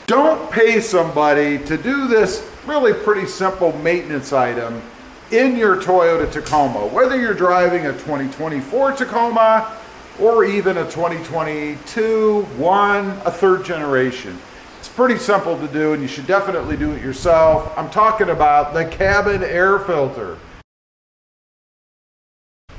Don't pay somebody to do this really pretty simple maintenance item in your Toyota Tacoma, whether you're driving a 2024 Tacoma or even a 2022, a third generation. It's pretty simple to do, and you should definitely do it yourself. I'm talking about the cabin air filter.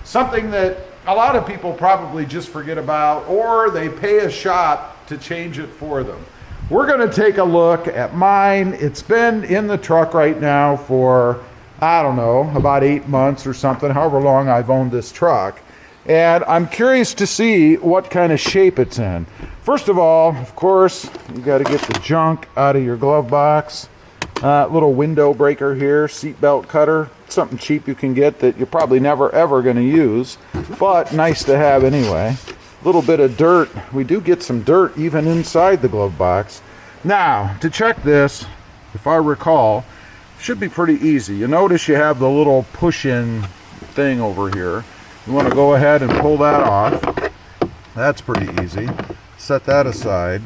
Something that a lot of people probably just forget about, or they pay a shop to change it for them. We're going to take a look at mine. It's been in the truck right now for, I don't know, about 8 months or something, however long I've owned this truck. And I'm curious to see what kind of shape it's in. First of all, of course, you got to get the junk out of your glove box. Little window breaker here, seat belt cutter, something cheap you can get that you're probably never ever going to use, but nice to have anyway. A little bit of dirt. We do get some dirt even inside the glove box. Now, to check this, if I recall, should be pretty easy. You notice you have the little push-in thing over here. You want to go ahead and pull that off. That's pretty easy. Set that aside.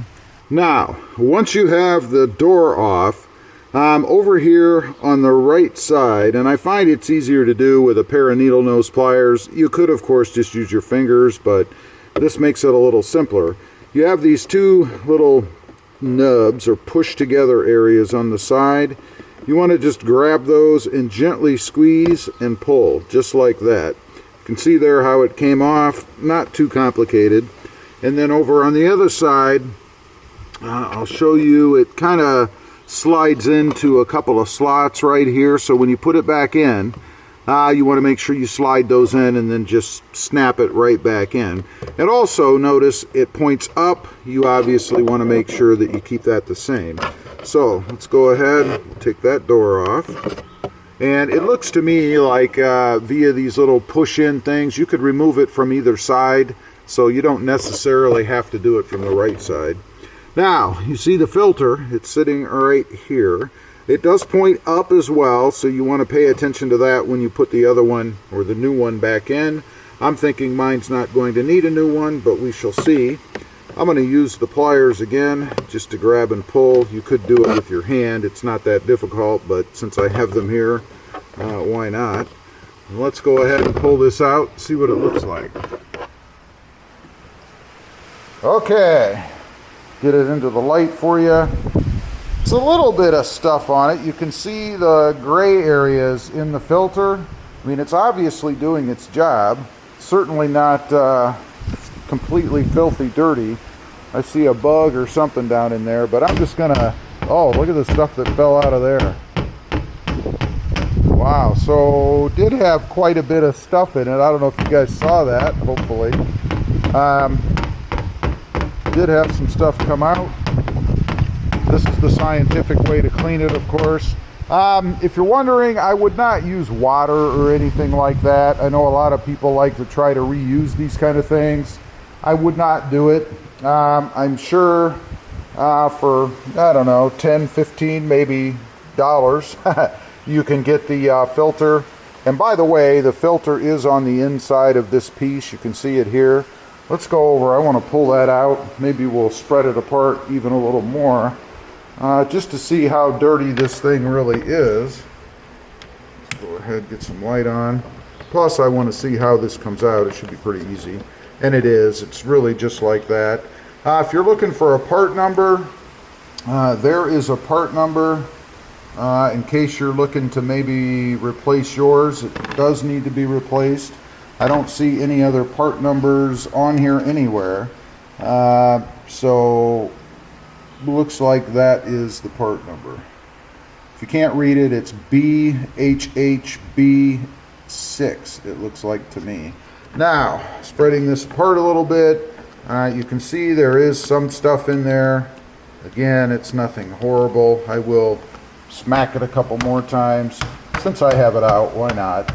Now, once you have the door off, over here on the right side, and I find it's easier to do with a pair of needle nose pliers. You could, of course, just use your fingers, but this makes it a little simpler. You have these two little nubs or push together areas on the side. You want to just grab those and gently squeeze and pull, just like that. You can see there how it came off, not too complicated. And then over on the other side, I'll show you, it kind of slides into a couple of slots right here. So when you put it back in, you want to make sure you slide those in and then just snap it right back in. And also notice it points up. You obviously want to make sure that you keep that the same. So let's go ahead, take that door off. And it looks to me like via these little push-in things, you could remove it from either side, so you don't necessarily have to do it from the right side. Now, you see the filter, it's sitting right here. It does point up as well, so you want to pay attention to that when you put the other one or the new one back in. I'm thinking mine's not going to need a new one, but we shall see. I'm going to use the pliers again just to grab and pull. You could do it with your hand, it's not that difficult, but since I have them here, why not? And let's go ahead and pull this out, see what it looks like. Okay, get it into the light for you. It's a little bit of stuff on it. You can see the gray areas in the filter. I mean, it's obviously doing its job. Certainly not completely filthy dirty. I see a bug or something down in there, but I'm just gonna, oh, look at the stuff that fell out of there. Wow, so did have quite a bit of stuff in it. I don't know if you guys saw that, hopefully. Did have some stuff come out. This is the scientific way to clean it, of course. If you're wondering, I would not use water or anything like that. I know a lot of people like to try to reuse these kind of things. I would not do it. I'm sure for, I don't know, 10, 15, maybe dollars, you can get the filter. And by the way, the filter is on the inside of this piece. You can see it here. Let's go over. I want to pull that out. Maybe we'll spread it apart even a little more. Just to see how dirty this thing really is. Let's go ahead and get some light on. Plus I want to see how this comes out. It should be pretty easy. And it is. It's really just like that. If you're looking for a part number, there is a part number in case you're looking to maybe replace yours. It does need to be replaced. I don't see any other part numbers on here anywhere. So looks like that is the part number. If you can't read it, it's BHHB6, it looks like to me. Now, spreading this apart a little bit, you can see there is some stuff in there. Again, it's nothing horrible. I will smack it a couple more times. Since I have it out, why not?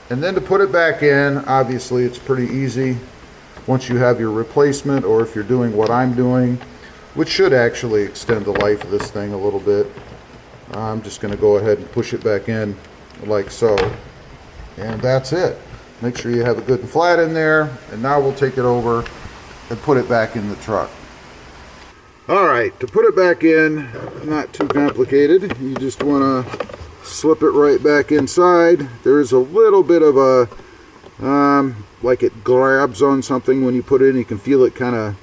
And then to put it back in, obviously it's pretty easy. Once you have your replacement, or if you're doing what I'm doing, which should actually extend the life of this thing a little bit. I'm just going to go ahead and push it back in like so. And that's it. Make sure you have it good and flat in there. And now we'll take it over and put it back in the truck. All right, to put it back in, not too complicated. You just want to slip it right back inside. There's a little bit of a, like it grabs on something when you put it in. You can feel it kind of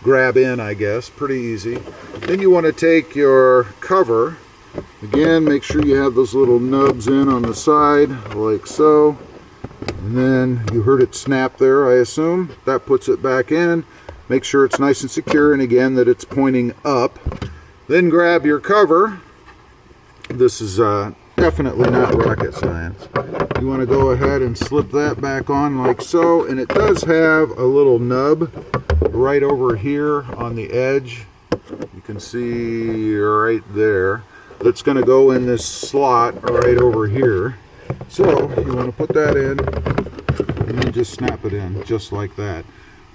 grab in, I guess. Pretty easy. Then you want to take your cover. Again, make sure you have those little nubs in on the side, like so. And then you heard it snap there, I assume. That puts it back in. Make sure it's nice and secure, and again that it's pointing up. Then grab your cover. This is definitely not rocket science. You want to go ahead and slip that back on like so, and it does have a little nub right over here on the edge. You can see right there. That's going to go in this slot right over here. So you want to put that in and then just snap it in just like that.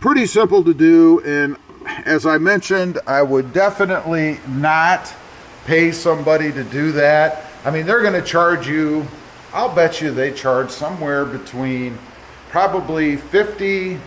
Pretty simple to do, and as I mentioned, I would definitely not pay somebody to do that. I mean, they're going to charge you, I'll bet you they charge somewhere between probably 50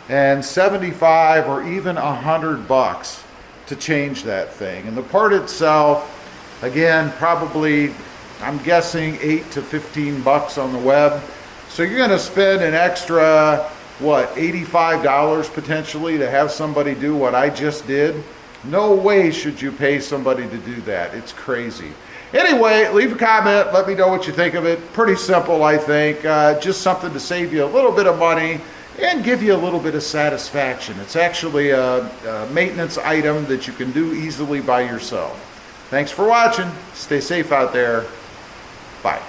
and 75 or even $100 to change that thing. And the part itself, again, probably, I'm guessing 8 to 15 bucks on the web. So you're going to spend an extra, what, $85 potentially to have somebody do what I just did? No way should you pay somebody to do that. It's crazy. Anyway, leave a comment. Let me know what you think of it. Pretty simple, I think. Just something to save you a little bit of money and give you a little bit of satisfaction. It's actually a maintenance item that you can do easily by yourself. Thanks for watching. Stay safe out there. Bye.